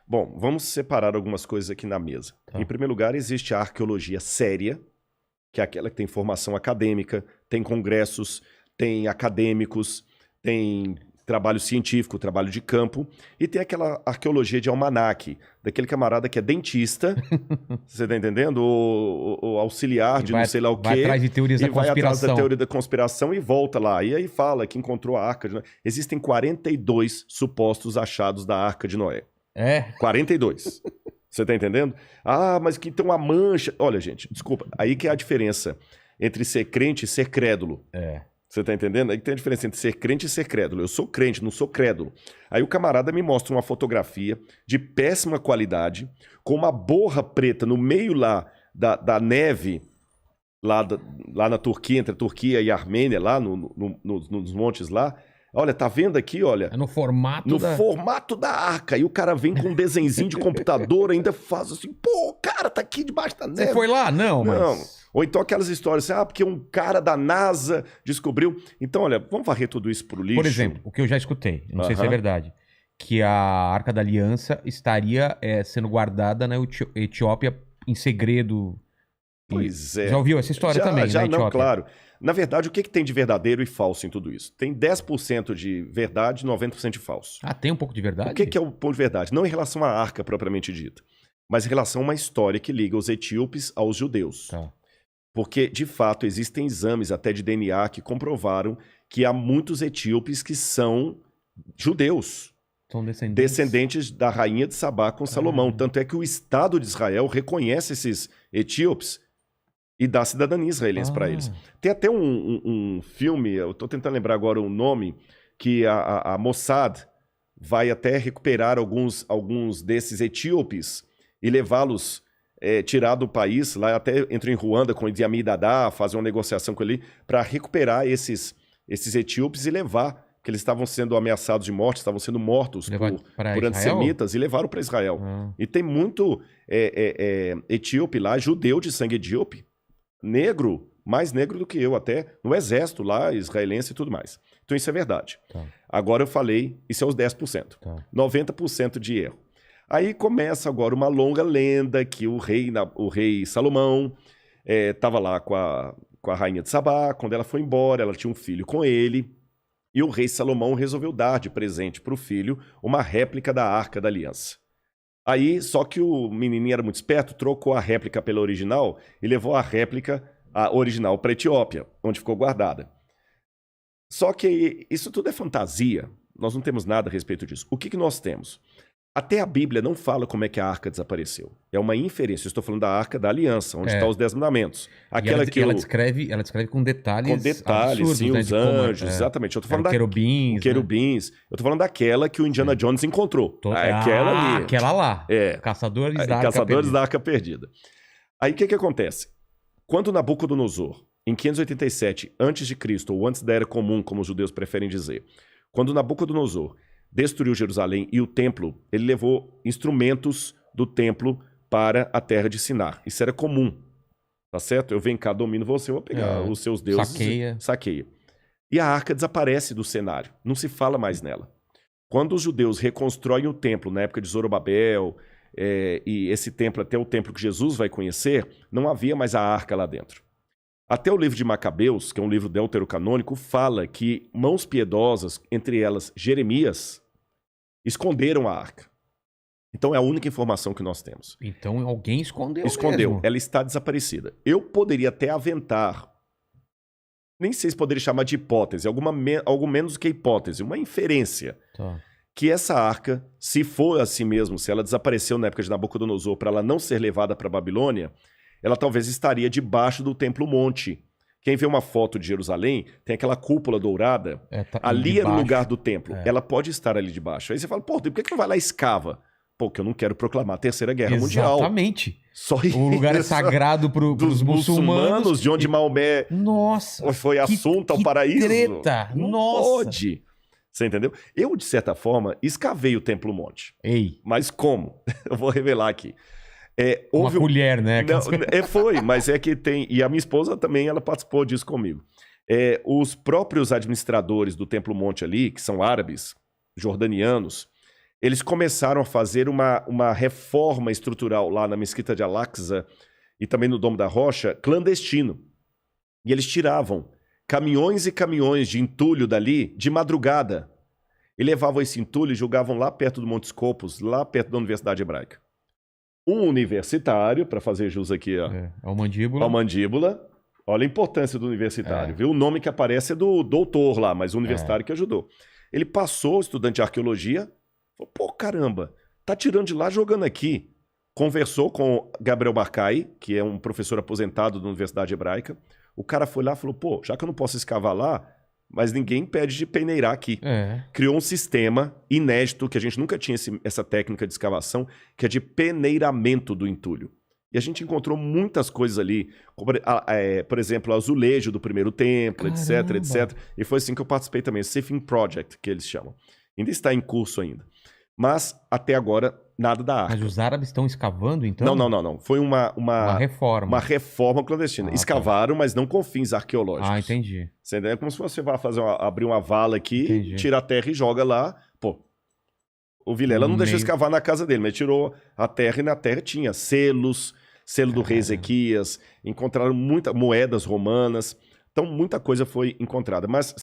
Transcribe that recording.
Bom, vamos separar algumas coisas aqui na mesa. Tá. Em primeiro lugar, existe a arqueologia séria, que é aquela que tem formação acadêmica, tem congressos, tem acadêmicos, tem trabalho científico, trabalho de campo, e tem aquela arqueologia de almanaque, daquele camarada que é dentista, você tá entendendo? O auxiliar de não sei lá o quê. Vai atrás de teorias da e vai atrás da conspiração. teoria da conspiração e volta lá. E aí fala que encontrou a Arca de Noé. Existem 42 supostos achados da Arca de Noé. É? 42. Você tá entendendo? Ah, mas que tem uma mancha. Olha, gente, desculpa. Aí que é a diferença entre ser crente e ser crédulo. É. Você tá entendendo? Aí que tem a diferença entre ser crente e ser crédulo. Eu sou crente, não sou crédulo. Aí o camarada me mostra uma fotografia de péssima qualidade, com uma borra preta no meio lá da neve, lá na Turquia, entre a Turquia e a Armênia, lá nos montes lá. Olha, tá vendo aqui, olha? É no formato No formato da arca. E o cara vem com um desenzinho de computador, ainda faz assim, pô, o cara tá aqui debaixo da neve. Você foi lá? Não, mas... Não. Ou então aquelas histórias assim, porque um cara da NASA descobriu. Então, olha, vamos varrer tudo isso pro lixo. Por exemplo, o que eu já escutei, não sei se é Aham. verdade, que a Arca da Aliança estaria sendo guardada na Etiópia em segredo. Pois é. Já ouviu essa história também, Já na não, Etiópia? claro. Na verdade, o que tem de verdadeiro e falso em tudo isso? Tem 10% de verdade e 90% de falso. Ah, tem um pouco de verdade? O que é o ponto de verdade? Não em relação à arca propriamente dita, mas em relação a uma história que liga os etíopes aos judeus. Tá. Porque, de fato, existem exames até de DNA que comprovaram que há muitos etíopes que são judeus, São descendentes. descendentes da rainha de Sabá com Salomão. Tanto é que o Estado de Israel reconhece esses etíopes e dá cidadania israelense para eles. Tem até um filme, eu estou tentando lembrar agora o nome, que a Mossad vai até recuperar alguns desses etíopes e levá-los, tirar do país, lá até entra em Ruanda com o Idi Amin Dada, fazer uma negociação com ele, para recuperar esses etíopes e levar, porque eles estavam sendo ameaçados de morte, estavam sendo mortos por antissemitas e levaram para Israel. E tem muito etíope lá, judeu de sangue etíope, negro, mais negro do que eu até, no exército lá, israelense e tudo mais. Então isso é verdade. Tá. Agora eu falei, isso é os 10%. Tá. 90% de erro. Aí começa agora uma longa lenda que o rei Salomão estava lá com a rainha de Sabá. Quando ela foi embora, ela tinha um filho com ele. E o rei Salomão resolveu dar de presente para o filho uma réplica da Arca da Aliança. Aí, só que o menininho era muito esperto, trocou a réplica pela original e levou a original para a Etiópia, onde ficou guardada. Só que isso tudo é fantasia. Nós não temos nada a respeito disso. O que nós temos? Até a Bíblia não fala como é que a arca desapareceu. É uma inferência. Eu estou falando da Arca da Aliança, onde estão os 10 mandamentos. Ela descreve com detalhes absurdos, sim, né, os anjos, exatamente. Eu tô falando querubins. Querubins. Eu estou falando daquela que o Indiana Jones encontrou. Aquela ali. Aquela lá. Caçadores da Arca Perdida. Aí o que acontece? Quando Nabucodonosor, em 587 a.C., ou antes da Era Comum, como os judeus preferem dizer, quando Nabucodonosor destruiu Jerusalém e o templo, ele levou instrumentos do templo para a terra de Sinar. Isso era comum, tá certo? Eu venho cá, domino você, eu vou pegar os seus deuses. Saqueia. E a arca desaparece do cenário, não se fala mais nela. Quando os judeus reconstroem o templo, na época de Zorobabel, e esse templo, até o templo que Jesus vai conhecer, não havia mais a arca lá dentro. Até o livro de Macabeus, que é um livro deuterocanônico, fala que mãos piedosas, entre elas Jeremias, esconderam a arca. Então é a única informação que nós temos. Então alguém escondeu mesmo. Ela está desaparecida. Eu poderia até aventar, nem sei se poderia chamar de hipótese, algo menos do que hipótese, uma inferência. Tá. Que essa arca, se for assim mesmo, se ela desapareceu na época de Nabucodonosor para ela não ser levada para a Babilônia, ela talvez estaria debaixo do Templo Monte. Quem vê uma foto de Jerusalém, tem aquela cúpula dourada, ali era o lugar do templo. Ela pode estar ali debaixo. Aí você fala, por que não vai lá e escava? Porque eu não quero proclamar a Terceira Guerra Mundial. Exatamente. Só isso. O lugar é sagrado dos muçulmanos. De onde Maomé foi assunto ao paraíso. Treta. Não pode. Você entendeu? Eu, de certa forma, escavei o Templo Monte. Mas como? Eu vou revelar aqui. Uma colher, né? Foi, mas é que tem... E a minha esposa também, ela participou disso comigo. Os próprios administradores do Templo Monte ali, que são árabes, jordanianos, eles começaram a fazer uma reforma estrutural lá na Mesquita de Al-Aqsa e também no Domo da Rocha, clandestino. E eles tiravam caminhões e caminhões de entulho dali de madrugada. E levavam esse entulho e jogavam lá perto do Monte Scopus, lá perto da Universidade Hebraica. Um universitário, para fazer jus aqui ao Mandíbula. Ao Mandíbula. Olha a importância do universitário, viu? O nome que aparece é do doutor lá, mas o universitário que ajudou. Ele passou, estudante de arqueologia, falou, pô, caramba, tá tirando de lá, jogando aqui. Conversou com Gabriel Barcai, que é um professor aposentado da Universidade Hebraica. O cara foi lá e falou, pô, já que eu não posso escavar lá, mas ninguém impede de peneirar aqui. Criou um sistema inédito, que a gente nunca tinha essa técnica de escavação, que é de peneiramento do entulho. E a gente encontrou muitas coisas ali, como, por exemplo, o azulejo do primeiro templo, etc. E foi assim que eu participei também, o Sifting Project, que eles chamam. Ainda está em curso ainda. Mas, até agora, nada da arca. Mas os árabes estão escavando, então? Não. Foi uma reforma. Uma reforma clandestina. Escavaram, mas não com fins arqueológicos. Ah, entendi. Você entendeu? É como se você vá abrir uma vala aqui, tira a terra e joga lá. Pô, o Vilela não deixou escavar na casa dele, mas tirou a terra e na terra tinha selos, selo do rei Ezequias, encontraram muitas moedas romanas. Então, muita coisa foi encontrada. Mas